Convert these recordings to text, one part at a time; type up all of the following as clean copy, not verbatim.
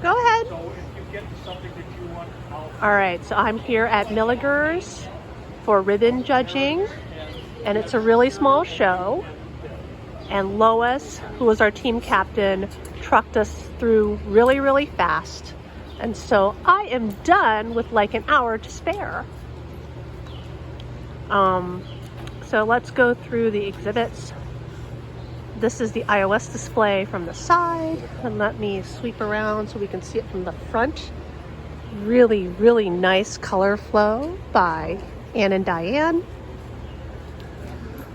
Go ahead. So if you get something that you want, All right, so I'm here at Milaeger's for ribbon judging, and it's a really small show. And Lois, who was our team captain, trucked us through really, really fast. And so I am done with like an hour to spare. So let's go through the exhibits. This is the iOS display from the side, and let me sweep around so we can see it from the front. Really, really nice color flow by Ann and Diane.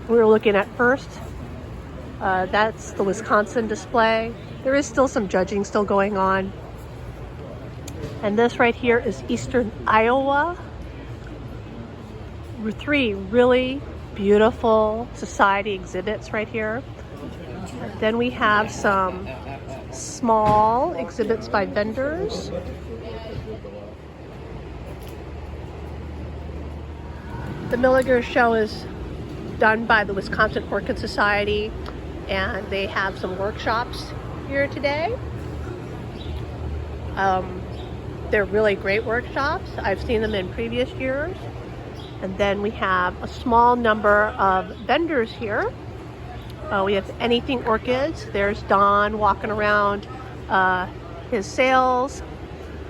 We were looking at first, that's the Wisconsin display. There is still some judging still going on. And this right here is Eastern Iowa. Three really beautiful society exhibits right here. Then we have some small exhibits by vendors. The Milaeger show is done by the Wisconsin Orchid Society, and they have some workshops here today. They're really great workshops. I've seen them in previous years. And then we have a small number of vendors here. We have Anything Orchids. There's Don walking around his sales.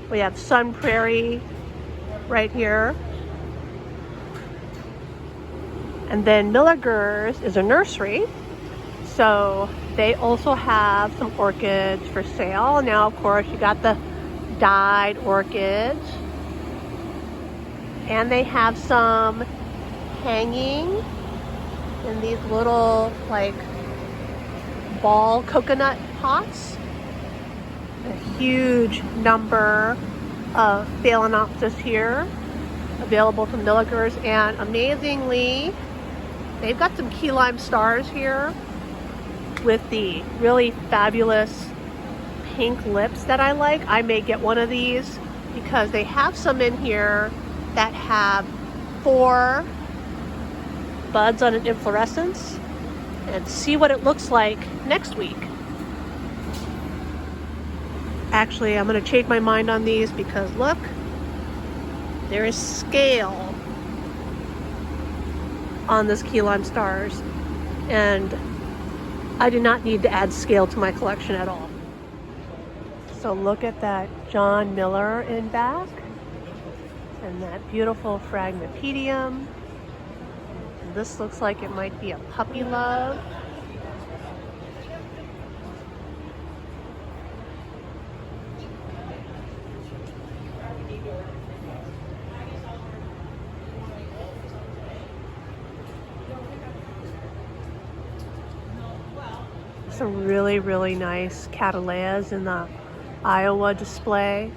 We have Sun Prairie right here. And then Milaeger's is a nursery. So they also have some orchids for sale. Now, of course, you got the dyed orchids. And they have some hanging in these little like ball coconut pots. A huge number of Phalaenopsis here available from Milaeger's, and amazingly they've got some key lime stars here with the really fabulous pink lips that I like. I may get one of these because they have some in here that have 4 buds on an inflorescence, and see what it looks like next week. Actually, I'm going to change my mind on these because look, there is scale on this key lime stars, and I do not need to add scale to my collection at all. So look at that John Miller in back, and that beautiful Phragmipedium. And this looks like it might be a puppy love. Some really, really nice Cataleas in the Iowa display.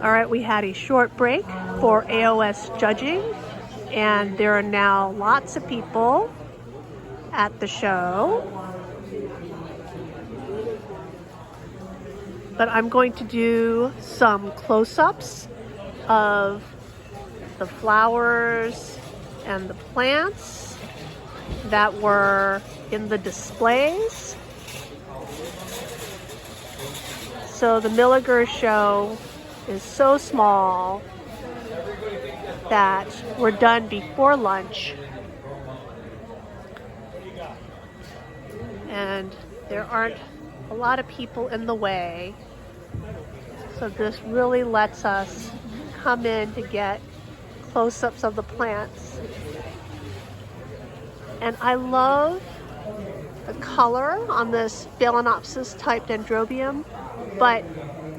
All right, we had a short break for AOS judging, and there are now lots of people at the show. But I'm going to do some close-ups of the flowers and the plants that were in the displays. So the Milaeger show is so small that we're done before lunch, and there aren't a lot of people in the way, so this really lets us come in to get close-ups of the plants. And I love the color on this Phalaenopsis type Dendrobium, but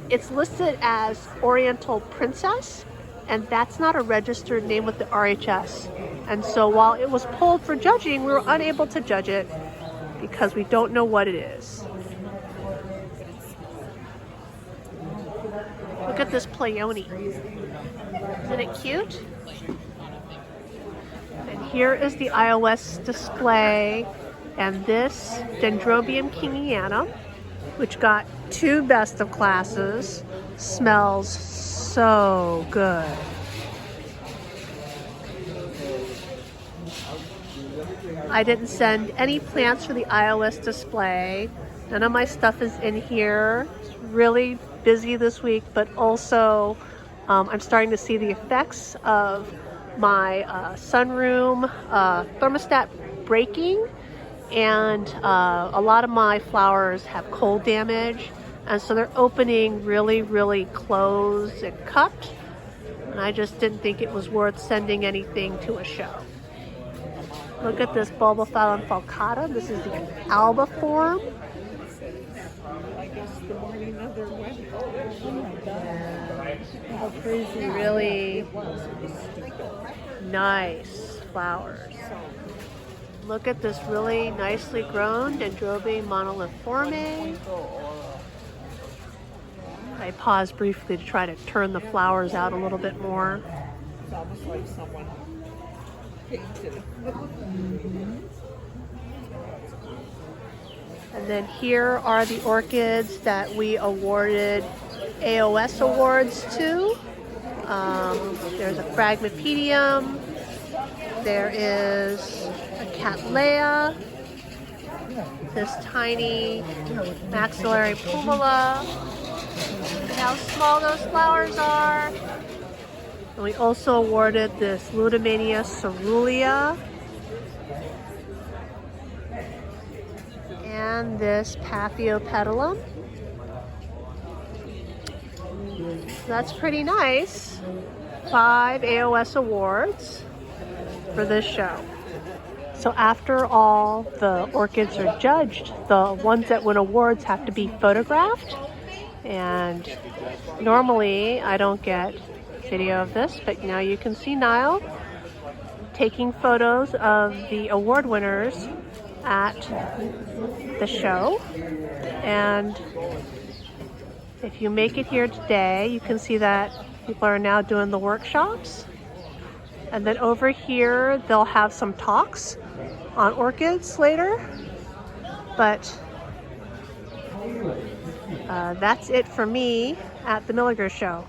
it's listed as Oriental Princess, and that's not a registered name with the RHS. And so while it was pulled for judging, we were unable to judge it because we don't know what it is. Look at this Pleione. Isn't it cute? And here is the iOS display, and this Dendrobium kingianum, which got 2 best of classes, smells so good. I didn't send any plants for the iOS display. None of my stuff is in here. It's really busy this week, but also I'm starting to see the effects of my sunroom thermostat breaking, and a lot of my flowers have cold damage, and so they're opening really closed and cupped, and I just didn't think it was worth sending anything to a show. Look at this Bulbophyllum falcata. This is the alba form. I guess the morning of their wedding. Oh my God. How crazy. Really nice flowers. Look at this really nicely grown Dendrobium monolithiforme. I paused briefly to try to turn the flowers out a little bit more. It's almost like someone painted it. And then here are the orchids that we awarded AOS awards to. There's a Phragmipedium. There is a Cattleya. This tiny maxillary pumila. Look how small those flowers are. And we also awarded this Ludimania cerulea. And this Paphiopedilum. That's pretty nice. 5 AOS awards for this show. So after all the orchids are judged, the ones that win awards have to be photographed. And normally I don't get video of this, but now you can see Niall taking photos of the award winners at the show. And if you make it here today, you can see that people are now doing the workshops. And then over here, they'll have some talks on orchids later. But that's it for me at the Milaeger show.